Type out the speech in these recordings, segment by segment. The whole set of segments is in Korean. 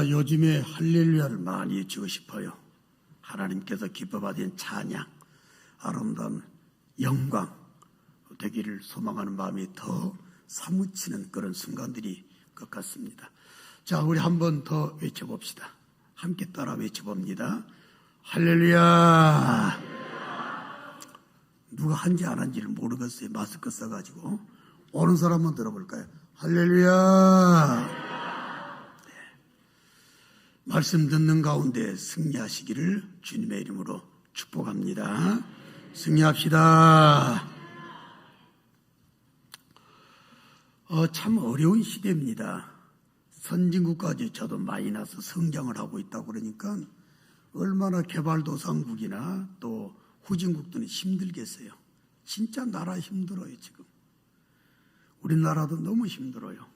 요즘에 할렐루야를 많이 외치고 싶어요. 하나님께서 기뻐 받은 찬양, 아름다운 영광 되기를 소망하는 마음이 더 사무치는 그런 순간들이 것 같습니다. 자, 우리 한 번 더 외쳐봅시다. 함께 따라 외쳐봅니다. 할렐루야. 누가 한지 안 한지를 모르겠어요. 마스크 써가지고. 오는 사람만 들어볼까요? 할렐루야. 말씀 듣는 가운데 승리하시기를 주님의 이름으로 축복합니다. 승리합시다. 참 어려운 시대입니다. 선진국까지 저도 마이너스 성장을 하고 있다고 그러니까 얼마나 개발도상국이나 또 후진국들은 힘들겠어요. 진짜 나라 힘들어요. 지금 우리나라도 너무 힘들어요.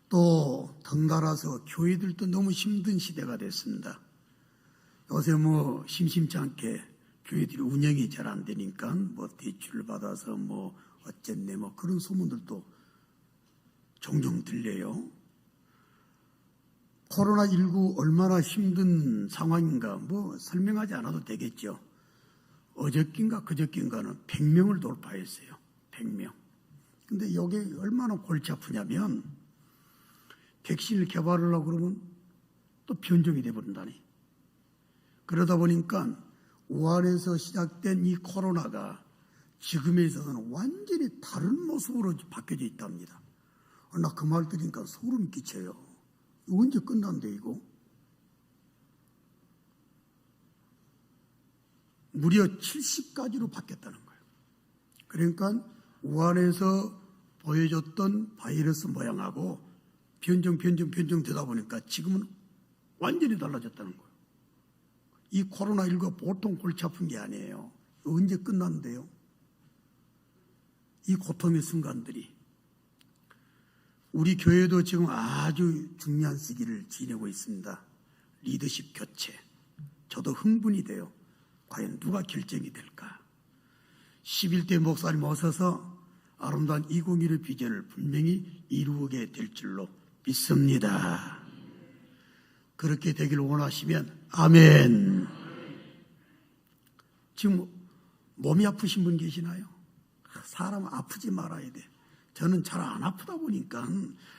또 덩달아서 교회들도 너무 힘든 시대가 됐습니다. 요새 심심치 않게 교회들이 운영이 잘 안 되니까 대출을 받아서 어쨌네 그런 소문들도 종종 들려요. 코로나19 얼마나 힘든 상황인가 설명하지 않아도 되겠죠. 어저께인가 그저께인가는 100명을 돌파했어요. 100명. 근데 이게 얼마나 골치 아프냐면 백신을 개발하려고 그러면 또 변종이 돼버린다니. 그러다 보니까 우한에서 시작된 이 코로나가 지금에 있어서는 완전히 다른 모습으로 바뀌어져 있답니다. 나 그 말 들으니까 소름 끼쳐요. 언제 끝난대 이거? 무려 70가지로 바뀌었다는 거예요. 그러니까 우한에서 보여줬던 바이러스 모양하고 변종 되다 보니까 지금은 완전히 달라졌다는 거예요. 이 코로나19가 보통 골치 아픈 게 아니에요. 언제 끝났는데요? 이 고통의 순간들이. 우리 교회도 지금 아주 중요한 시기를 지내고 있습니다. 리더십 교체. 저도 흥분이 돼요. 과연 누가 결정이 될까? 11대 목사님 오셔서 아름다운 2015 비전을 분명히 이루게 될 줄로 믿습니다. 그렇게 되기를 원하시면 아멘. 지금 몸이 아프신 분 계시나요? 사람 아프지 말아야 돼. 저는 잘 안 아프다 보니까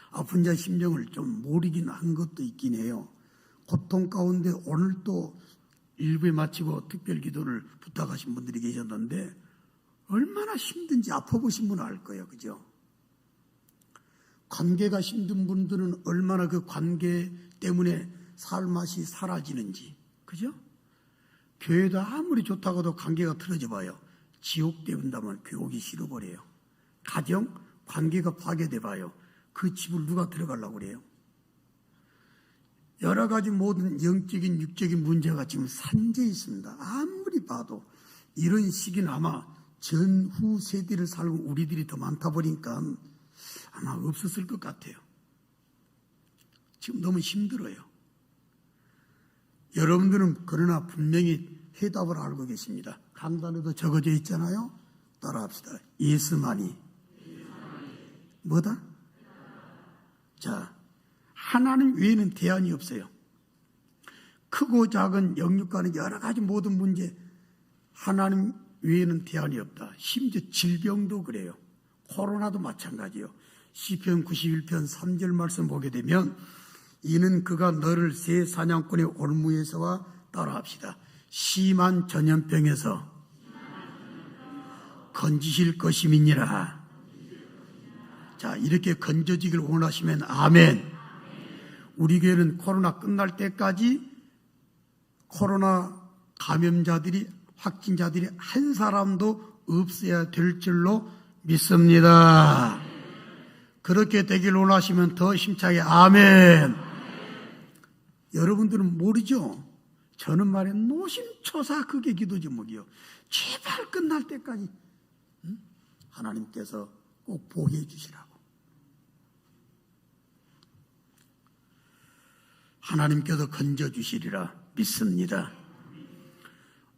아픈 자 심정을 좀 모르긴 한 것도 있긴 해요. 고통 가운데 오늘 또 일부에 마치고 특별 기도를 부탁하신 분들이 계셨는데 얼마나 힘든지 아파보신 분은 알 거예요. 그죠? 관계가 힘든 분들은 얼마나 그 관계 때문에 살맛이 사라지는지. 그죠? 교회도 아무리 좋다고도 관계가 틀어져 봐요. 지옥 되온다면 교옥이 싫어버려요. 가정, 관계가 파괴돼 봐요. 그 집을 누가 들어가려고 그래요? 여러 가지 모든 영적인, 육적인 문제가 지금 산재해 있습니다. 아무리 봐도 이런 시기는 아마 전후 세대를 살고 우리들이 더 많다 보니까 아마 없었을 것 같아요. 지금 너무 힘들어요. 여러분들은 그러나 분명히 해답을 알고 계십니다. 강단에도 적어져 있잖아요. 따라합시다. 예수만이 뭐다? 자, 하나님 외에는 대안이 없어요. 크고 작은 영육간의 여러 가지 모든 문제, 하나님 외에는 대안이 없다. 심지어 질병도 그래요. 코로나도 마찬가지요. 시편 91편 3절 말씀 보게 되면 이는 그가 너를 새 사냥꾼의 올무에서와 따라합시다. 심한 전염병에서 건지실 것임이니라. 자, 이렇게 건져지길 원하시면 아멘. 우리 교회는 코로나 끝날 때까지 코로나 감염자들이 확진자들이 한 사람도 없어야 될 줄로 믿습니다. 그렇게 되길 원하시면 더 힘차게 아멘. 여러분들은 모르죠? 저는 말해 노심초사 그게 기도 제목이요. 제발 끝날 때까지 하나님께서 꼭 보호해 주시라고. 하나님께서 건져주시리라 믿습니다.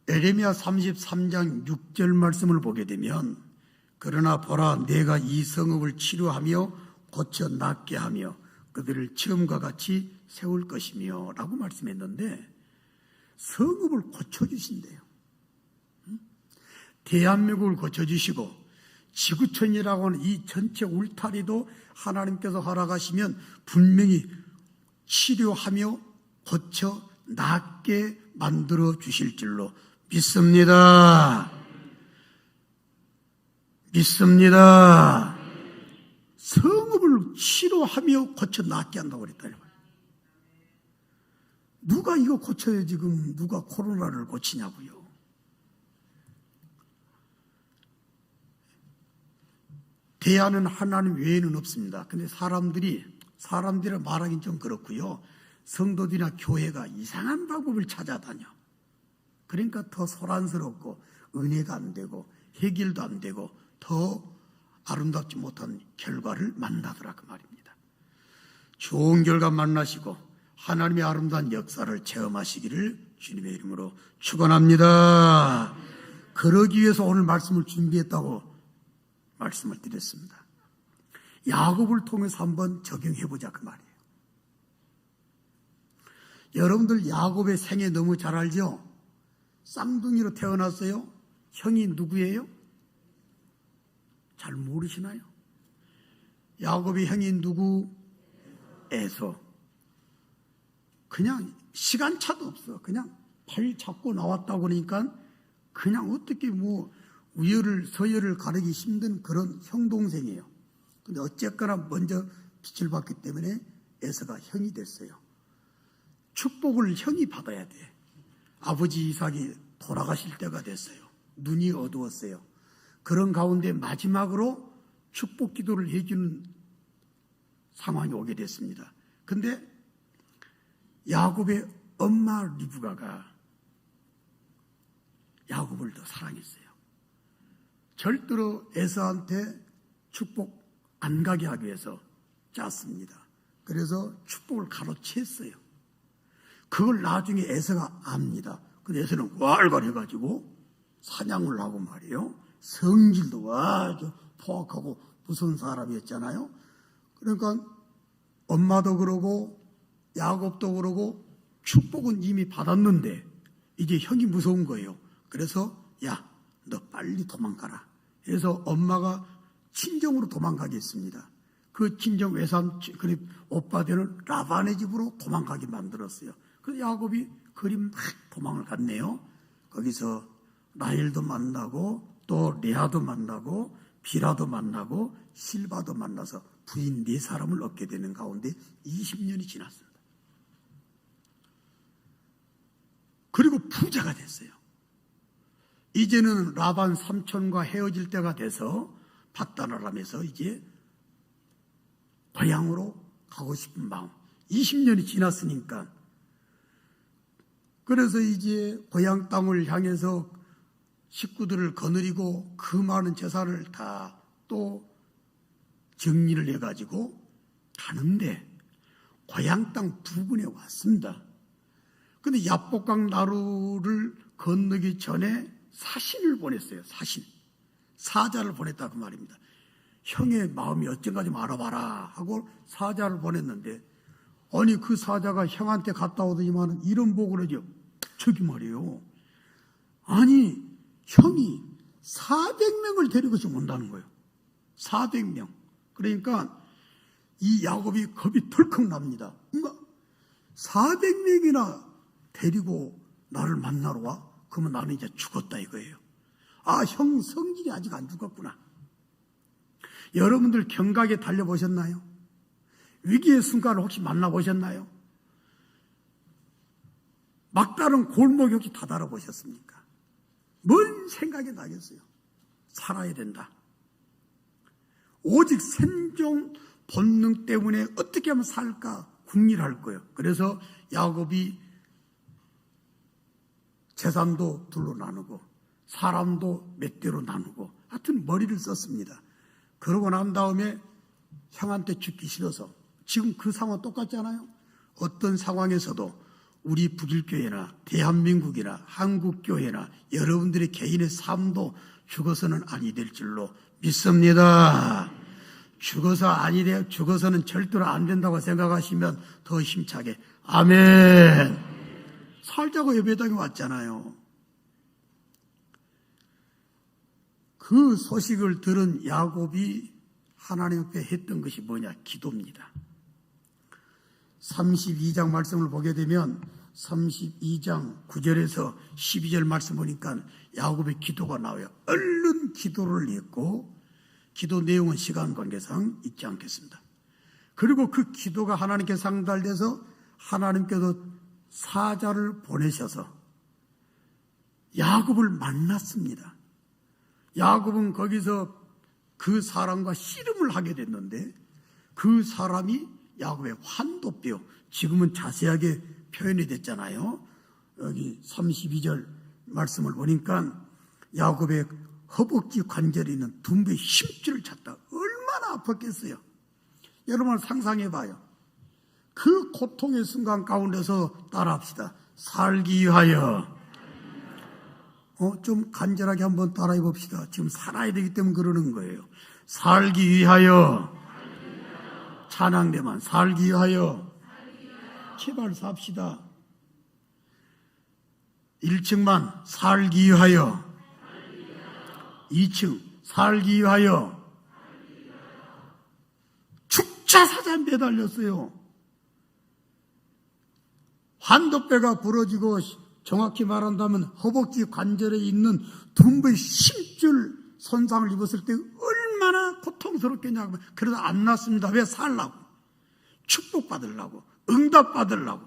에레미야 33장 6절 말씀을 보게 되면 그러나 보라 내가 이 성읍을 치료하며 고쳐 낫게 하며 그들을 처음과 같이 세울 것이며 라고 말씀했는데 성읍을 고쳐주신대요. 대한민국을 고쳐주시고 지구촌이라고 하는 이 전체 울타리도 하나님께서 허락하시면 분명히 치료하며 고쳐 낫게 만들어 주실 줄로 믿습니다. 믿습니다. 성읍을 치료하며 고쳐 낫게 한다고 그랬다니. 누가 이거 고쳐요? 지금 누가 코로나를 고치냐고요. 대안은 하나님 외에는 없습니다. 근데 사람들이 말하긴 좀 그렇고요. 성도들이나 교회가 이상한 방법을 찾아다녀. 그러니까 더 소란스럽고 은혜가 안 되고 해결도 안 되고 더 아름답지 못한 결과를 만나더라 그 말입니다. 좋은 결과 만나시고 하나님의 아름다운 역사를 체험하시기를 주님의 이름으로 축원합니다. 그러기 위해서 오늘 말씀을 준비했다고 말씀을 드렸습니다. 야곱을 통해서 한번 적용해보자 그 말이에요. 여러분들 야곱의 생애 너무 잘 알죠? 쌍둥이로 태어났어요. 형이 누구예요? 잘 모르시나요? 야곱의 형이 누구? 에서. 그냥 시간차도 없어. 그냥 발 잡고 나왔다고 그러니까 그냥 어떻게 뭐 우열을 서열을 가르기 힘든 그런 형 동생이에요. 근데 어쨌거나 먼저 빛을 봤기 때문에 에서가 형이 됐어요. 축복을 형이 받아야 돼. 아버지 이삭이 돌아가실 때가 됐어요. 눈이 어두웠어요. 그런 가운데 마지막으로 축복 기도를 해주는 상황이 오게 됐습니다. 근데 야곱의 엄마 리브가가 야곱을 더 사랑했어요. 절대로 에서한테 축복 안 가게 하기 위해서 짰습니다. 그래서 축복을 가로챘어요. 그걸 나중에 에서가 압니다. 근데 에서는 왈갈해가지고 사냥을 하고 말이에요. 성질도 아주 포악하고 무서운 사람이었잖아요. 그러니까 엄마도 그러고 야곱도 그러고 축복은 이미 받았는데 이제 형이 무서운 거예요. 그래서 야, 너 빨리 도망가라. 그래서 엄마가 친정으로 도망가게 했습니다. 그 친정 외삼 오빠 되는 라반의 집으로 도망가게 만들었어요. 그래서 야곱이 그리 막 도망을 갔네요. 거기서 라헬도 만나고 또 레아도 만나고 비라도 만나고 실바도 만나서 부인 4사람을 얻게 되는 가운데 20년이 지났습니다. 그리고 부자가 됐어요. 이제는 라반 삼촌과 헤어질 때가 돼서 밧다나람에서 이제 고향으로 가고 싶은 마음. 20년이 지났으니까. 그래서 이제 고향 땅을 향해서 식구들을 거느리고 그 많은 재산을 다 또 정리를 해가지고 가는데 고향 땅 부근에 왔습니다. 근데 야복강 나루를 건너기 전에 사신을 보냈어요. 사자를 보냈다 그 말입니다. 형의 마음이 어쩐가 좀 알아봐라 하고 사자를 보냈는데 아니 그 사자가 형한테 갔다 오더니만 이런 복을 해줘. 저기 말이에요. 아니 형이 400명을 데리고 좀 온다는 거예요. 400명. 그러니까 이 야곱이 겁이 덜컥 납니다. 400명이나 데리고 나를 만나러 와? 그러면 나는 이제 죽었다 이거예요. 아, 형 성질이 아직 안 죽었구나. 여러분들 경각에 달려보셨나요? 위기의 순간을 혹시 만나보셨나요? 막다른 골목에 혹시 다다라보셨습니까? 뭔 생각이 나겠어요? 살아야 된다. 오직 생존 본능 때문에 어떻게 하면 살까 궁리할 거예요. 그래서 야곱이 재산도 둘로 나누고 사람도 몇 대로 나누고 하여튼 머리를 썼습니다. 그러고 난 다음에 형한테 죽기 싫어서 지금 그 상황 똑같잖아요. 어떤 상황에서도 우리 북일교회나 대한민국이나 한국교회나 여러분들의 개인의 삶도 죽어서는 아니 될 줄로 믿습니다. 죽어서 아니래요. 죽어서는 절대로 안 된다고 생각하시면 더 힘차게 아멘. 살자고 예배당에 왔잖아요. 그 소식을 들은 야곱이 하나님 앞에 했던 것이 뭐냐? 기도입니다. 32장 말씀을 보게 되면 32장 9절에서 12절 말씀 보니까 야곱의 기도가 나와요. 얼른 기도를 했고, 기도 내용은 시간 관계상 읽지 않겠습니다. 그리고 그 기도가 하나님께 상달돼서 하나님께서 사자를 보내셔서 야곱을 만났습니다. 야곱은 거기서 그 사람과 씨름을 하게 됐는데, 그 사람이 야곱의 환도뼈, 지금은 자세하게 표현이 됐잖아요. 여기 32절 말씀을 보니까 야곱의 허벅지 관절에 있는 둔부의 힘줄을 찼다. 얼마나 아팠겠어요. 여러분 상상해봐요. 그 고통의 순간 가운데서 따라합시다. 살기 위하여. 좀 간절하게 한번 따라해 봅시다. 지금 살아야 되기 때문에 그러는 거예요. 살기 위하여. 찬양대만 살기 위하여. 제발 삽시다. 1층만 살기 위하여. 2층 살기 위하여. 축자 사자에 매달렸어요. 환도뼈가 부러지고 정확히 말한다면 허벅지 관절에 있는 둔부의 심줄 손상을 입었을 때 얼마나 고통스럽겠냐고. 그래도 안 났습니다. 왜? 살라고. 축복받으려고. 응답받으려고.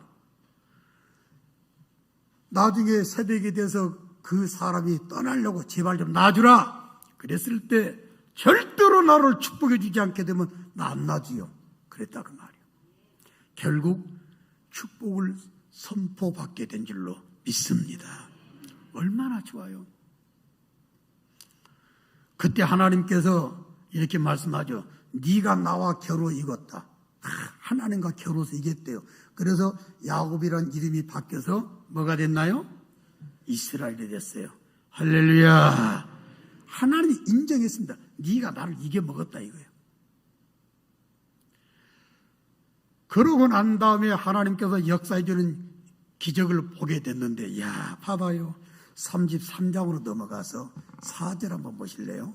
나중에 새벽이 돼서 그 사람이 떠나려고 제발 좀 놔주라. 그랬을 때 절대로 나를 축복해 주지 않게 되면 나 안 놔줘요. 그랬다 그 말이에요. 결국 축복을 선포받게 된 줄로 믿습니다. 얼마나 좋아요. 그때 하나님께서 이렇게 말씀하죠. 네가 나와 겨루 이겼다. 하나님과 겨루어서 이겼대요. 그래서 야곱이라는 이름이 바뀌어서 뭐가 됐나요? 이스라엘이 됐어요. 할렐루야. 하나님이 인정했습니다. 네가 나를 이겨먹었다 이거예요. 그러고 난 다음에 하나님께서 역사해 주는 기적을 보게 됐는데, 야, 봐봐요. 33장으로 넘어가서 4절 한번 보실래요?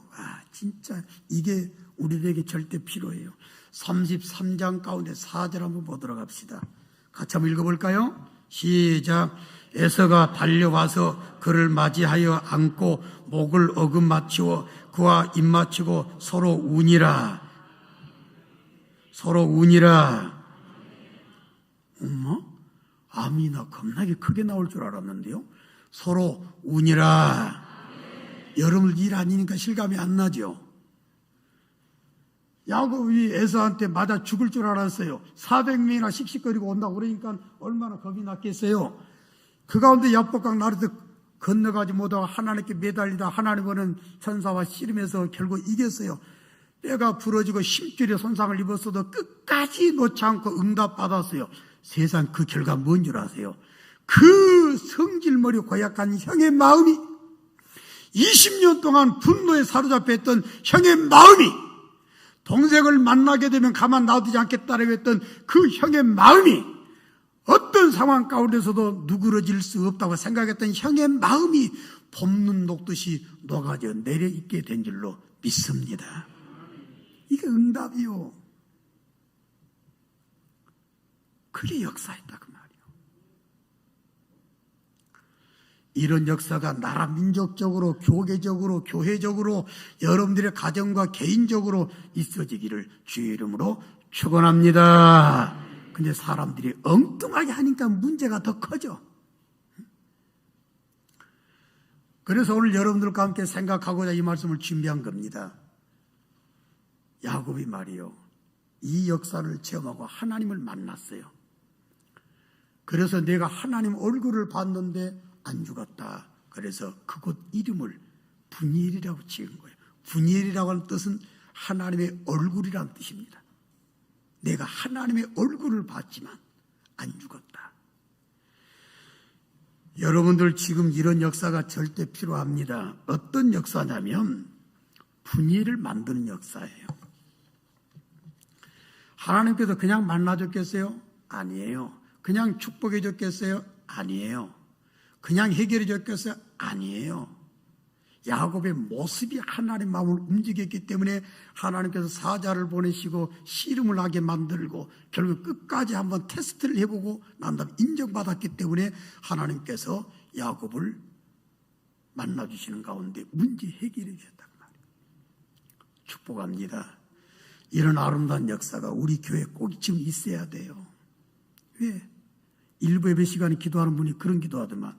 진짜 이게 우리에게 절대 필요해요. 33장 가운데 4절 한번 보도록 합시다. 같이 한번 읽어볼까요? 시작. 에서가 달려와서 그를 맞이하여 안고 목을 어금 맞추어 그와 입 맞추고 서로 우니라. 서로 우니라. 아미나 겁나게 크게 나올 줄 알았는데요. 서로 우니라. 여러분 일 아니니까 실감이 안 나죠. 야곱이 에서한테 맞아 죽을 줄 알았어요. 400명이나 씩씩거리고 온다고 그러니까 얼마나 겁이 났겠어요. 그 가운데 야복강 나르도 건너가지 못하고 하나님께 매달리다 하나님은 천사와 씨름해서 결국 이겼어요. 뼈가 부러지고 심줄에 손상을 입었어도 끝까지 놓지 않고 응답받았어요. 세상 그 결과 뭔 줄 아세요? 그 성질머리 고약한 형의 마음이 20년 동안 분노에 사로잡혀 있던 형의 마음이 동생을 만나게 되면 가만 놔두지 않겠다라고 했던 그 형의 마음이 어떤 상황 가운데서도 누그러질 수 없다고 생각했던 형의 마음이 봄눈 녹듯이 녹아져 내려있게 된 줄로 믿습니다. 이게 응답이요. 그게 역사였다 그 말이에요. 이런 역사가 나라 민족적으로, 교계적으로, 교회적으로, 여러분들의 가정과 개인적으로 있어지기를 주의 이름으로 축원합니다. 근데 사람들이 엉뚱하게 하니까 문제가 더 커져. 그래서 오늘 여러분들과 함께 생각하고자 이 말씀을 준비한 겁니다. 야곱이 말이요, 이 역사를 체험하고 하나님을 만났어요. 그래서 내가 하나님 얼굴을 봤는데 안 죽었다. 그래서 그곳 이름을 분이엘이라고 지은 거예요. 분이엘이라고 하는 뜻은 하나님의 얼굴이라는 뜻입니다. 내가 하나님의 얼굴을 봤지만 안 죽었다. 여러분들 지금 이런 역사가 절대 필요합니다. 어떤 역사냐면 분이엘을 만드는 역사예요. 하나님께서 그냥 만나줬겠어요? 아니에요. 그냥 축복해줬겠어요? 아니에요. 그냥 해결해줬겠어요? 아니에요. 야곱의 모습이 하나님 마음을 움직였기 때문에 하나님께서 사자를 보내시고 씨름을 하게 만들고 결국 끝까지 한번 테스트를 해보고 난 다음에 인정받았기 때문에 하나님께서 야곱을 만나주시는 가운데 문제 해결해 주셨단 말이에요. 축복합니다. 이런 아름다운 역사가 우리 교회에 꼭 지금 있어야 돼요. 왜? 일부 예배 시간에 기도하는 분이 그런 기도하더만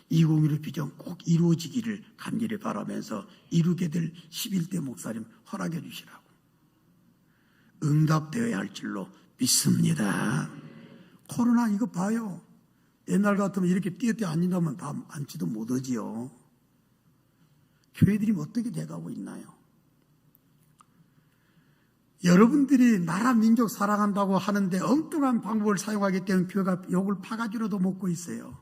2015 비전 꼭 이루어지기를 간절히 바라면서 이루게 될 11대 목사님 허락해 주시라고. 응답되어야 할 줄로 믿습니다. 코로나 이거 봐요. 옛날 같으면 이렇게 띄어띄어 앉는다면 다 앉지도 못하지요. 교회들이 어떻게 돼가고 있나요? 여러분들이 나라 민족 사랑한다고 하는데 엉뚱한 방법을 사용하기 때문에 교회가 욕을 파가지로도 먹고 있어요.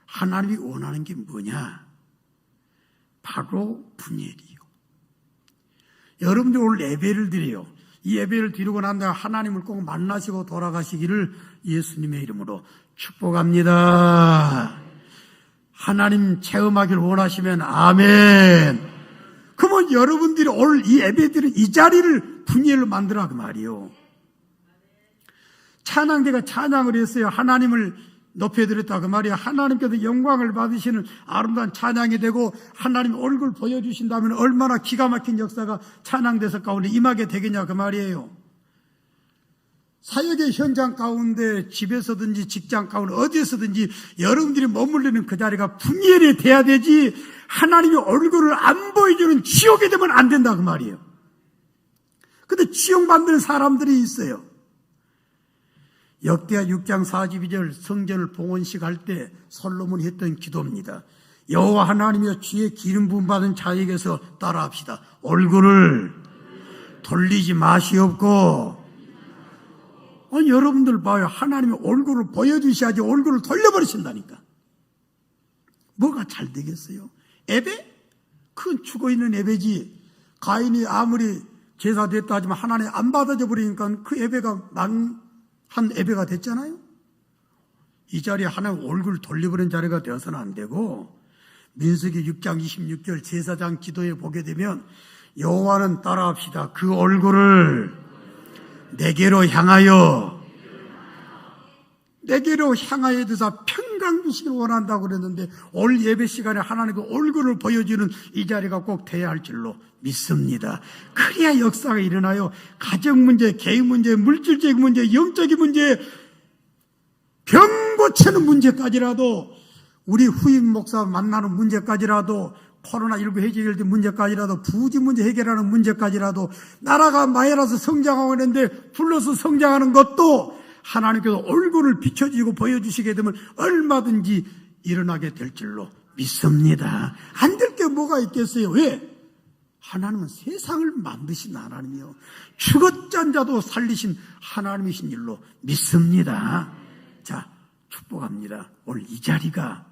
하나님이 원하는 게 뭐냐? 바로 분열이요. 여러분들 오늘 예배를 드려요. 이 예배를 드리고 난 다음에 하나님을 꼭 만나시고 돌아가시기를 예수님의 이름으로 축복합니다. 하나님 체험하기를 원하시면 아멘. 그러면 여러분들이 오늘 이 예배드린 이 자리를 분열로 만들어 그 말이요. 찬양대가 찬양을 했어요. 하나님을 높여드렸다 그 말이야. 하나님께서 영광을 받으시는 아름다운 찬양이 되고 하나님 얼굴 보여주신다면 얼마나 기가 막힌 역사가 찬양대석 가운데 임하게 되겠냐 그 말이에요. 사역의 현장 가운데 집에서든지 직장 가운데 어디에서든지 여러분들이 머물리는 그 자리가 분열이 돼야 되지 하나님의 얼굴을 안 보여주는 지옥이 되면 안 된다 그 말이에요. 근데 지옥받는 사람들이 있어요. 역대하 6장 42절 성전을 봉헌식 할 때 솔로몬이 했던 기도입니다. 여호와 하나님이여 주의 기름 부음 받은 자에게서 따라합시다. 얼굴을 돌리지 마시옵고. 아니 여러분들 봐요. 하나님이 얼굴을 보여주셔야지 얼굴을 돌려버리신다니까. 뭐가 잘 되겠어요? 예배? 그건 죽어있는 예배지. 가인이 아무리 제사 됐다 하지만 하나님 안 받아져 버리니까 그 예배가 한 예배가 됐잖아요. 이 자리에 하나님 얼굴 돌려버린 자리가 되어서는 안 되고 민수기 6장 26절 제사장 기도에 보게 되면 여호와는 따라합시다. 그 얼굴을 내게로 향하여 드사 평강 주시길 원한다고 그랬는데 올 예배 시간에 하나님의 얼굴을 보여주는 이 자리가 꼭 돼야 할 줄로 믿습니다. 그래야 역사가 일어나요. 가정 문제, 개인 문제, 물질적인 문제, 영적인 문제, 병 고치는 문제까지라도 우리 후임 목사 만나는 문제까지라도 코로나19 해결될 문제까지라도 부지 문제 해결하는 문제까지라도 나라가 마이너스 성장하고 있는데 불러서 성장하는 것도 하나님께서 얼굴을 비춰주시고 보여주시게 되면 얼마든지 일어나게 될 줄로 믿습니다. 안 될 게 뭐가 있겠어요? 왜? 하나님은 세상을 만드신 하나님이요 죽었던 자도 살리신 하나님이신 일로 믿습니다. 자, 축복합니다. 오늘 이 자리가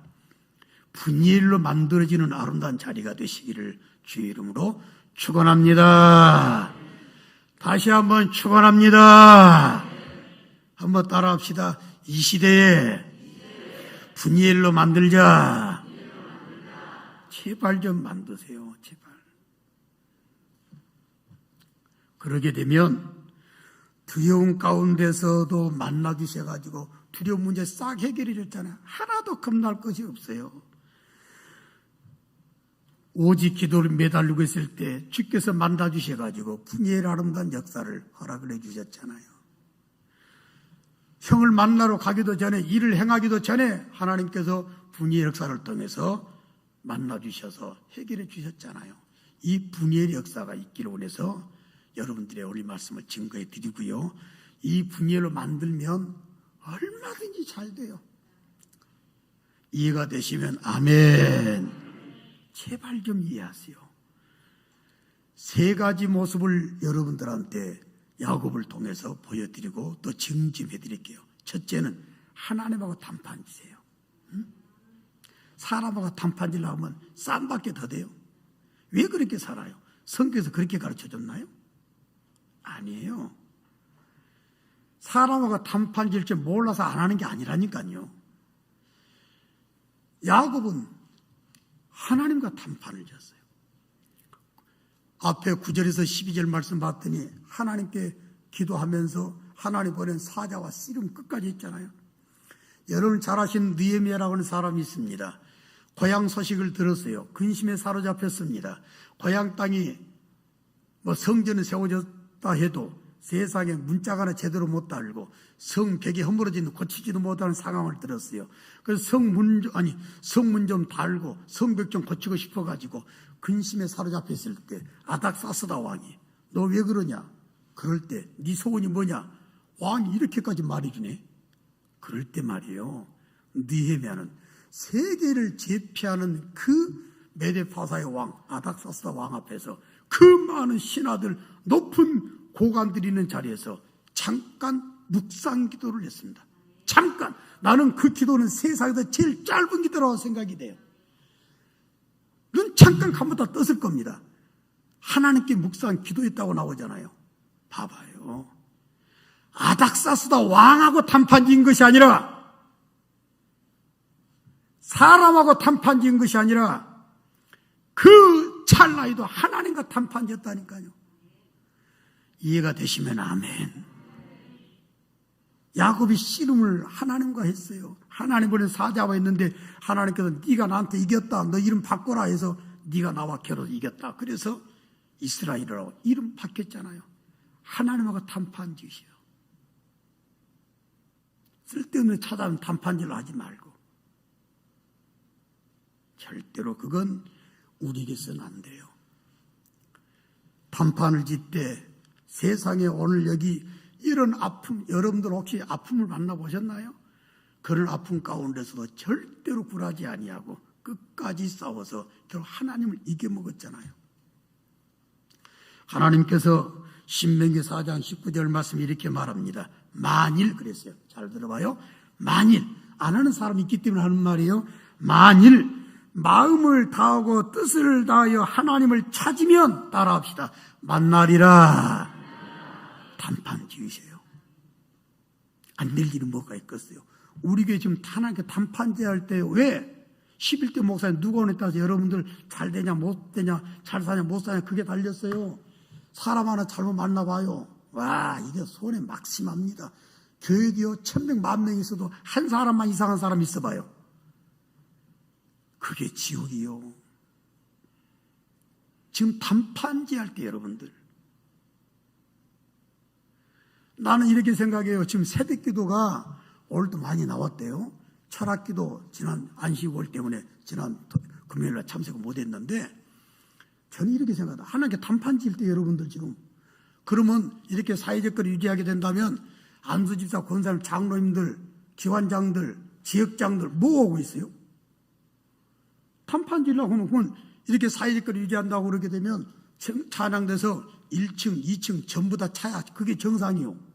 분열로 만들어지는 아름다운 자리가 되시기를 주의 이름으로 축원합니다. 다시 한번 축원합니다. 한번 따라합시다. 이 시대에 분열로 만들자. 제발 좀 만드세요. 제발. 그러게 되면 두려움 가운데서도 만나주셔가지고 두려움 문제 싹 해결해 줬잖아요. 하나도 겁날 것이 없어요. 오직 기도를 매달리고 있을 때 주께서 만나주셔가지고 분열의 아름다운 역사를 허락을 해주셨잖아요. 형을 만나러 가기도 전에 일을 행하기도 전에 하나님께서 분열의 역사를 통해서 만나주셔서 해결해 주셨잖아요. 이 분열의 역사가 있기를 원해서 여러분들의 오늘 말씀을 증거해 드리고요. 이 분열로 만들면 얼마든지 잘 돼요. 이해가 되시면 아멘. 제발 좀 이해하세요. 세 가지 모습을 여러분들한테 야곱을 통해서 보여드리고 또 증진해 드릴게요. 첫째는 하나님하고 단판지세요. 사람하고 단판지를 하면 쌈밖에 더 돼요. 왜 그렇게 살아요? 성경에서 그렇게 가르쳐줬나요? 아니에요. 사람하고 담판 지을 줄 몰라서 안 하는 게 아니라니까요. 야곱은 하나님과 담판을 지었어요. 앞에 9절에서 12절 말씀 봤더니 하나님께 기도하면서 하나님 보낸 사자와 씨름 끝까지 있잖아요. 여러분 잘 아시는 느헤미야라고 하는 사람이 있습니다. 고향 소식을 들었어요. 근심에 사로잡혔습니다. 고향 땅이 성전은 세워졌다 해도 세상에 문자가 하나 제대로 못 달고 성벽이 허물어지는 고치지도 못하는 상황을 들었어요. 그래서 성문 좀 달고 성벽 좀 고치고 싶어가지고 근심에 사로잡혔을 때 아닥사스다 왕이 너 왜 그러냐? 그럴 때 네 소원이 뭐냐? 왕이 이렇게까지 말해주네. 그럴 때 말이에요. 느헤미야는 세계를 제패하는 그 메데파사의 왕 아닥사스다 왕 앞에서 그 많은 신하들 높은 고관들이 있는 자리에서 잠깐 묵상 기도를 했습니다. 잠깐. 나는 그 기도는 세상에서 제일 짧은 기도라고 생각이 돼요. 눈 잠깐 감았다 떴을 겁니다. 하나님께 묵상 기도했다고 나오잖아요. 봐봐요. 아닥사스다 왕하고 담판 지은 것이 아니라 사람하고 담판 지은 것이 아니라 그 찰나에도 하나님과 담판 지었다니까요. 이해가 되시면 아멘. 야곱이 씨름을 하나님과 했어요. 하나님 보낸 사자와 했는데 하나님께서 네가 나한테 이겼다. 너 이름 바꿔라 해서 네가 나와 겨뤄 이겼다. 그래서 이스라엘이라고 이름 바뀌었잖아요. 하나님하고 담판 지으세요. 쓸데없는 찾아오는 담판질을 하지 말고. 절대로 그건 우리에게서는 안 돼요. 담판을 짓되 세상에 오늘 여기 이런 아픔, 여러분들 혹시 아픔을 만나보셨나요? 그런 아픔 가운데서도 절대로 굴하지 아니하고 끝까지 싸워서 결국 하나님을 이겨먹었잖아요. 하나님께서 신명기 4장 19절 말씀 이렇게 말합니다. 만일 그랬어요. 잘 들어봐요. 만일 안 하는 사람이 있기 때문에 하는 말이에요. 만일 마음을 다하고 뜻을 다하여 하나님을 찾으면 따라합시다. 만나리라. 담판 지으세요. 안 될 일은 뭐가 있겠어요. 우리 교회 지금 하나님께 담판제 할 때 왜 11대 목사님 누가 오느냐에 따라서 여러분들 잘 되냐 못 되냐 잘 사냐 못 사냐 그게 달렸어요. 사람 하나 잘못 만나봐요. 와 이게 손에 막심합니다. 교회도요 1000명 10,000명 있어도 한 사람만 이상한 사람 있어봐요. 그게 지옥이요. 지금 담판제 할 때 여러분들 나는 이렇게 생각해요. 지금 새벽기도가 오늘도 많이 나왔대요. 철학기도 지난 안식월 때문에 지난 금요일날 참석을 못했는데 저는 이렇게 생각합니다. 하나님께 담판 지을 때 여러분들 지금 그러면 이렇게 사회적 거리를 유지하게 된다면 안수집사 권사님 장로님들 기관장들 지역장들 뭐 하고 있어요? 담판 지으려고 하면 그건 이렇게 사회적 거리를 유지한다고 그러게 되면 찬양돼서 1층 2층 전부 다 차야. 그게 정상이요.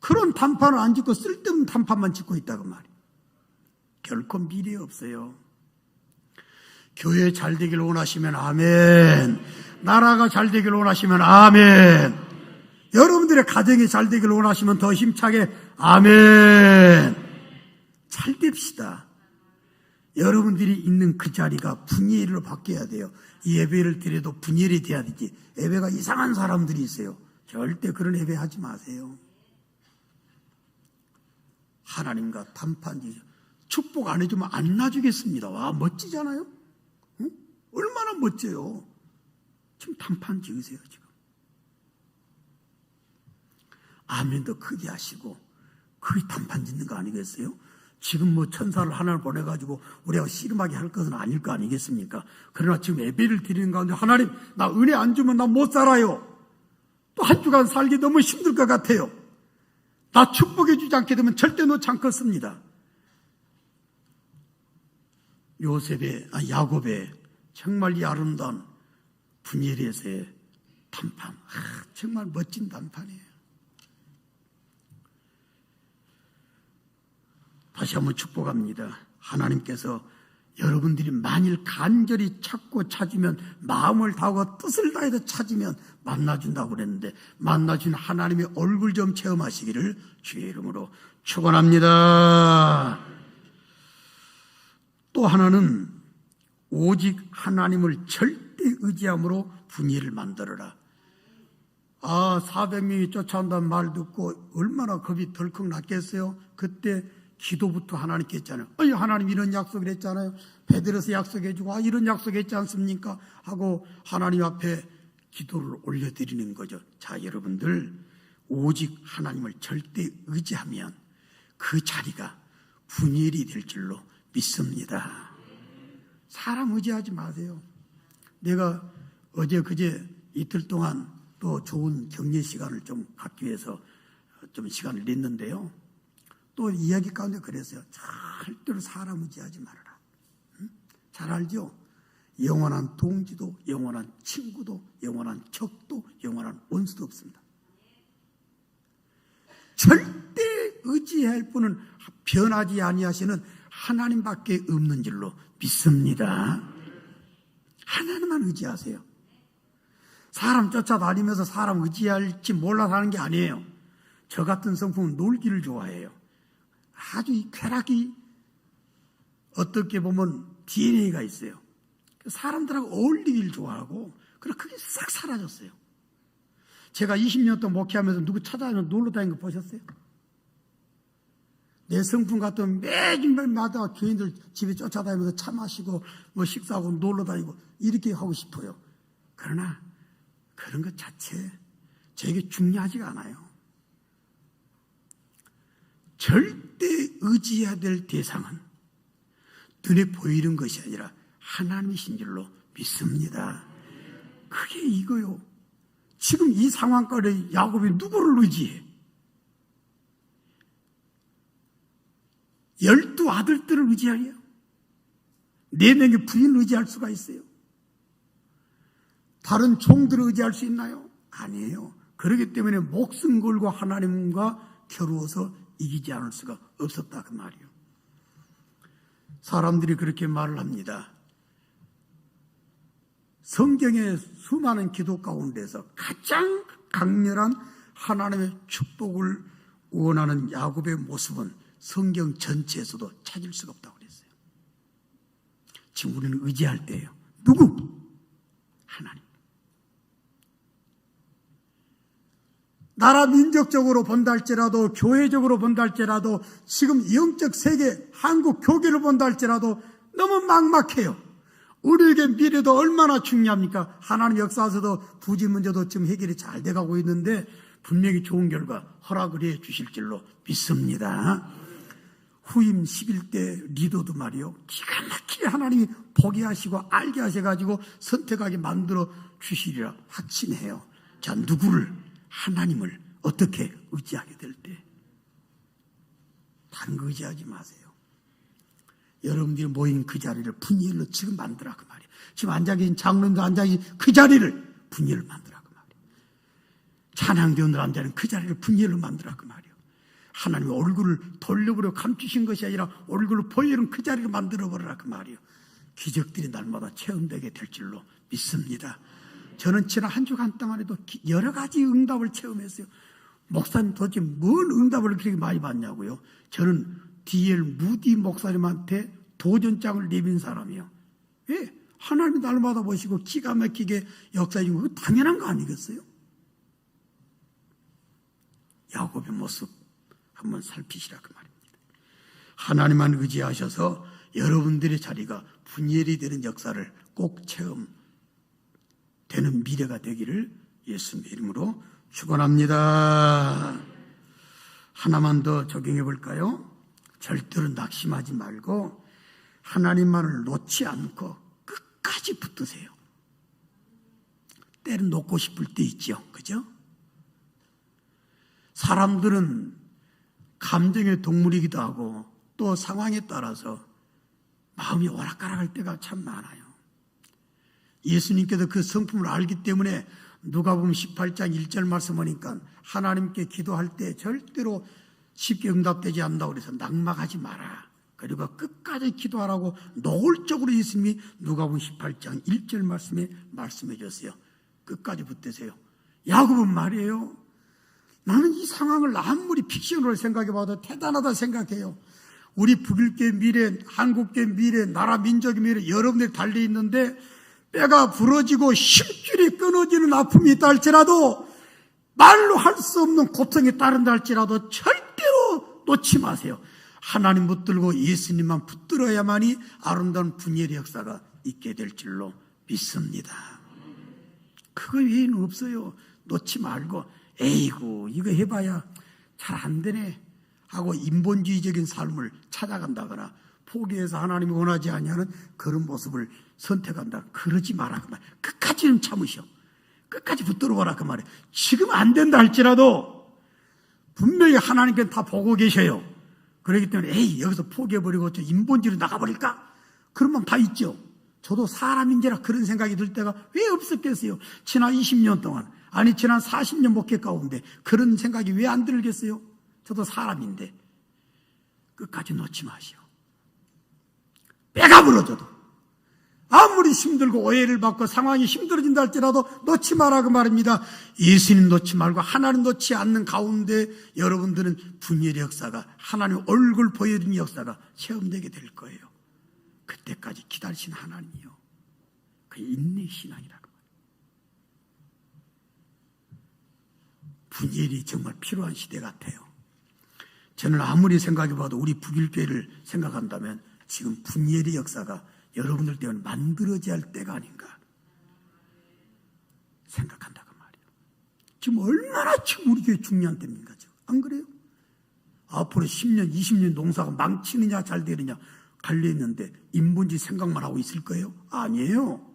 그런 담판을 안 짓고 쓸데없는 담판만 짓고 있다고 말이에요. 결코 미래 없어요. 교회 잘 되길 원하시면 아멘. 나라가 잘 되길 원하시면 아멘. 여러분들의 가정이 잘 되길 원하시면 더 힘차게 아멘. 잘 됩시다. 여러분들이 있는 그 자리가 분열로 바뀌어야 돼요. 예배를 드려도 분열이 돼야 되지. 예배가 이상한 사람들이 있어요. 절대 그런 예배 하지 마세요. 하나님과 담판지 축복 안 해주면 안 놔주겠습니다. 와 멋지잖아요. 응? 얼마나 멋져요. 지금 담판 지으세요. 지금 아멘도 크게 하시고 그게 담판 짓는 거 아니겠어요? 지금 뭐 천사를 하나를 보내가지고 우리가 씨름하게 할 것은 아닐 거 아니겠습니까? 그러나 지금 예배를 드리는 가운데 하나님 나 은혜 안 주면 나 못 살아요. 또 한 주간 살기 너무 힘들 것 같아요. 나 축복해 주지 않게 되면 절대 놓지 않겠습니다. 야곱의 정말 이 아름다운 분열에서의 담판. 정말 멋진 담판이에요. 다시 한번 축복합니다. 하나님께서 여러분들이 만일 간절히 찾고 찾으면, 마음을 다하고 뜻을 다해서 찾으면 만나준다고 그랬는데, 만나준 하나님의 얼굴 좀 체험하시기를 주의 이름으로 축원합니다. 또 하나는 오직 하나님을 절대 의지함으로 분위기를 만들어라. 400명이 쫓아온다는 말 듣고 얼마나 겁이 덜컥 났겠어요. 그때 기도부터 하나님께 했잖아요. 하나님 이런 약속을 했잖아요. 베드로서 약속해주고 이런 약속했지 않습니까? 하고 하나님 앞에 기도를 올려드리는 거죠. 자, 여러분들, 오직 하나님을 절대 의지하면 그 자리가 분열이 될 줄로 믿습니다. 사람 의지하지 마세요. 내가 어제 그제 이틀 동안 또 좋은 격려 시간을 좀 갖기 위해서 좀 시간을 냈는데요. 또 이야기 가운데 그랬어요. 절대로 사람 의지하지 말아라. 잘 알죠? 영원한 동지도, 영원한 친구도, 영원한 적도, 영원한 원수도 없습니다. 절대 의지해야 할 분은 변하지 아니하시는 하나님밖에 없는 줄로 믿습니다. 하나님만 의지하세요. 사람 쫓아다니면서 사람 의지할지 몰라서 하는 게 아니에요. 저 같은 성품은 놀기를 좋아해요. 아주 이 쾌락이 어떻게 보면 DNA가 있어요. 사람들하고 어울리기를 좋아하고, 그래 그게 싹 사라졌어요. 제가 20년 동안 목회하면서 누구 찾아다니면 놀러 다니는 거 보셨어요? 내 성품 같으면 매일마다 교인들 집에 쫓아다니면서 차 마시고 뭐 식사하고 놀러 다니고 이렇게 하고 싶어요. 그러나 그런 것 자체 저에게 중요하지가 않아요. 절대 의지해야 될 대상은 눈에 보이는 것이 아니라 하나님이신 줄로 믿습니다. 그게 이거요. 지금 이 상황 가운데 야곱이 누구를 의지해? 12 아들들을 의지하려? 4명의 부인을 의지할 수가 있어요? 다른 종들을 의지할 수 있나요? 아니에요. 그렇기 때문에 목숨 걸고 하나님과 겨루어서 이기지 않을 수가 없었다 그 말이에요. 사람들이 그렇게 말을 합니다. 성경의 수많은 기도 가운데서 가장 강렬한 하나님의 축복을 원하는 야곱의 모습은 성경 전체에서도 찾을 수가 없다고 그랬어요. 지금 우리는 의지할 때예요. 누구? 하나님. 나라 민족적으로 본다 할지라도, 교회적으로 본다 할지라도, 지금 영적 세계 한국 교계를 본다 할지라도 너무 막막해요. 우리에게 미래도 얼마나 중요합니까? 하나님 역사에서도 부지 문제도 지금 해결이 잘 돼가고 있는데 분명히 좋은 결과 허락을 해 주실 줄로 믿습니다. 후임 11대 리더도 말이요, 기가 막히게 하나님이 보게 하시고 알게 하셔가지고 선택하게 만들어 주시리라 확신해요. 자, 누구를? 하나님을 어떻게 의지하게 될 때? 다른 거 의지하지 마세요. 여러분들이 모인 그 자리를 분열로 지금 만들어 그 말이에요. 지금 앉아 계신 장로님도 앉아 계신 그 자리를 분열로 만들어 그 말이에요. 찬양대원들 앉아 있는 그 자리를 분열로 만들어 그 말이에요. 하나님의 얼굴을 돌려보려 감추신 것이 아니라 얼굴을 보이는 그 자리를 만들어버리라 그 말이에요. 기적들이 날마다 체험되게 될 줄로 믿습니다. 저는 지난 한 주간 동안 해도 여러 가지 응답을 체험했어요. 목사님 도대체 뭔 응답을 그렇게 많이 받냐고요. 저는 D.L. 무디 목사님한테 도전장을 내민 사람이에요. 왜? 하나님이 날마다 보시고 기가 막히게 역사해 주고 그거 당연한 거 아니겠어요? 야곱의 모습 한번 살피시라 그 말입니다. 하나님만 의지하셔서 여러분들의 자리가 분열이 되는 역사를 꼭 체험되는 미래가 되기를 예수님의 이름으로 축원합니다. 하나만 더 적용해 볼까요? 절대로 낙심하지 말고 하나님만을 놓지 않고 끝까지 붙드세요. 때는 놓고 싶을 때 있죠. 그죠? 사람들은 감정의 동물이기도 하고 또 상황에 따라서 마음이 오락가락할 때가 참 많아요. 예수님께서 그 성품을 알기 때문에 누가복음 18장 1절 말씀하니까 하나님께 기도할 때 절대로 쉽게 응답되지 않는다고 그래서 낙막하지 마라. 그리고 끝까지 기도하라고 노골적으로 예수님이 누가복음 18장 1절 말씀에 말씀해 줬어요. 끝까지 붙드세요. 야곱은 말이에요. 나는 이 상황을 아무리 픽션으로 생각해봐도 대단하다 생각해요. 우리 북일계 미래, 한국계 미래, 나라 민족의 미래 여러분들이 달려있는데 뼈가 부러지고 심줄이 끊어지는 아픔이 있다 할지라도 말로 할 수 없는 고통이 따른다 할지라도 절대로 놓지 마세요. 하나님 붙들고 예수님만 붙들어야만이 아름다운 분열의 역사가 있게 될 줄로 믿습니다. 그거 외에는 없어요. 놓지 말고 에이구 이거 해봐야 잘 안 되네 하고 인본주의적인 삶을 찾아간다거나 포기해서 하나님이 원하지 아니하는 그런 모습을 선택한다. 그러지 마라 그 말. 끝까지는 참으셔. 끝까지 붙들어 보라 그 말이에요. 지금 안 된다 할지라도 분명히 하나님께는 다 보고 계셔요. 그렇기 때문에 에이 여기서 포기해버리고 저 인본주의로 나가버릴까? 그런 마음 다 있죠. 저도 사람인지라 그런 생각이 들 때가 왜 없었겠어요? 지난 20년 동안 아니 지난 40년 목회 가운데 그런 생각이 왜 안 들겠어요? 저도 사람인데 끝까지 놓지 마시오. 뼈가 부러져도 아무리 힘들고 오해를 받고 상황이 힘들어진다 할지라도 놓지 마라 그 말입니다. 예수님 놓지 말고 하나님 놓지 않는 가운데 여러분들은 분열의 역사가 하나님 얼굴 보여주는 역사가 체험되게 될 거예요. 그때까지 기다리신 하나님이요. 그게 인내 신앙이라고. 분열이 정말 필요한 시대 같아요. 저는 아무리 생각해봐도 우리 북일교회를 생각한다면 지금 분열의 역사가 여러분들 때문에 만들어져야 할 때가 아닌가 생각한다고 말이에요. 지금 얼마나 지금 우리 교회 중요한 때입니까? 안 그래요? 앞으로 10년, 20년 농사가 망치느냐 잘 되느냐 갈려있는데 인본주의 생각만 하고 있을 거예요? 아니에요.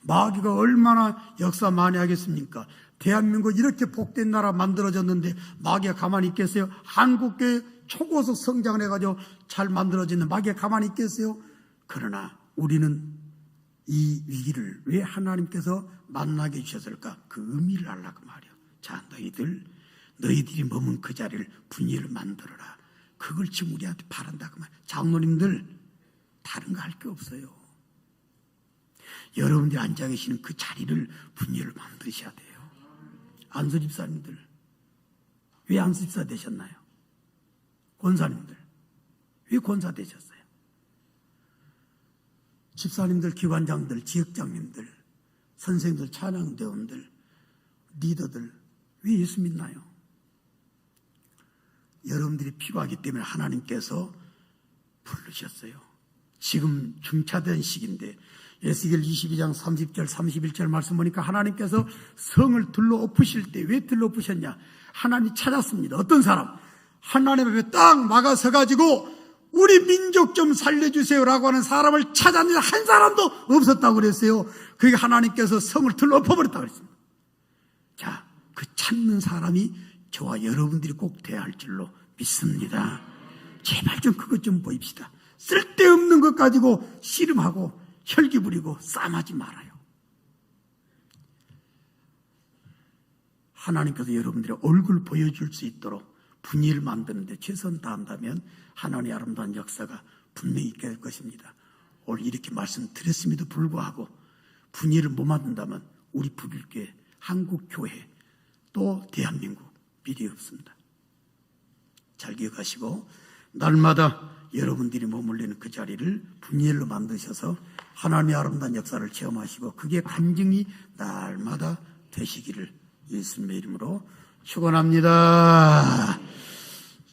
마귀가 얼마나 역사 많이 하겠습니까? 대한민국 이렇게 복된 나라 만들어졌는데 마귀가 가만히 있겠어요? 한국교회 초고속 성장을 해가지고 잘 만들어지는 마귀가 가만히 있겠어요? 그러나 우리는 이 위기를 왜 하나님께서 만나게 해주셨을까? 그 의미를 알라고 말이야. 자, 너희들이 머문 그 자리를 분열을 만들어라. 그걸 지금 우리한테 바란다고 말이야. 장로님들 다른 거 할 게 없어요. 여러분들이 앉아 계시는 그 자리를 분열을 만드셔야 돼요. 안수 집사님들 왜 안수 집사 되셨나요? 권사님들 왜 권사 되셨어요? 집사님들, 기관장들, 지역장님들, 선생님들, 찬양대원들, 리더들 왜 예수 믿나요? 여러분들이 필요하기 때문에 하나님께서 부르셨어요. 지금 중차된 시기인데 에스겔 22장 30절 31절 말씀 보니까 하나님께서 성을 들러엎으실 때 왜 들러엎으셨냐? 하나님이 찾았습니다. 어떤 사람? 하나님 앞에 딱 막아서가지고 우리 민족 좀 살려주세요라고 하는 사람을 찾았는데 한 사람도 없었다고 그랬어요. 그게 하나님께서 성을 들러엎어버렸다고 그랬습니다. 자, 그 찾는 사람이 저와 여러분들이 꼭 돼야 할 줄로 믿습니다. 제발 좀 그것 좀 보입시다. 쓸데없는 것 가지고 씨름하고 혈기 부리고 싸움하지 말아요. 하나님께서 여러분들의 얼굴 보여줄 수 있도록 분위기를 만드는데 최선 다한다면 하나님의 아름다운 역사가 분명히 있게 될 것입니다. 오늘 이렇게 말씀드렸음에도 불구하고 분위기를 못 만든다면 우리 북일교회, 한국교회 또 대한민국 미래 없습니다. 잘 기억하시고 날마다 여러분들이 머물리는 그 자리를 분열로 만드셔서 하나님의 아름다운 역사를 체험하시고 그게 간증이 날마다 되시기를 예수님의 이름으로 축원합니다.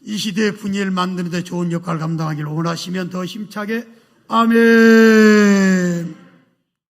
이 시대의 분열을 만드는 데 좋은 역할을 감당하기를 원하시면 더 힘차게 아멘.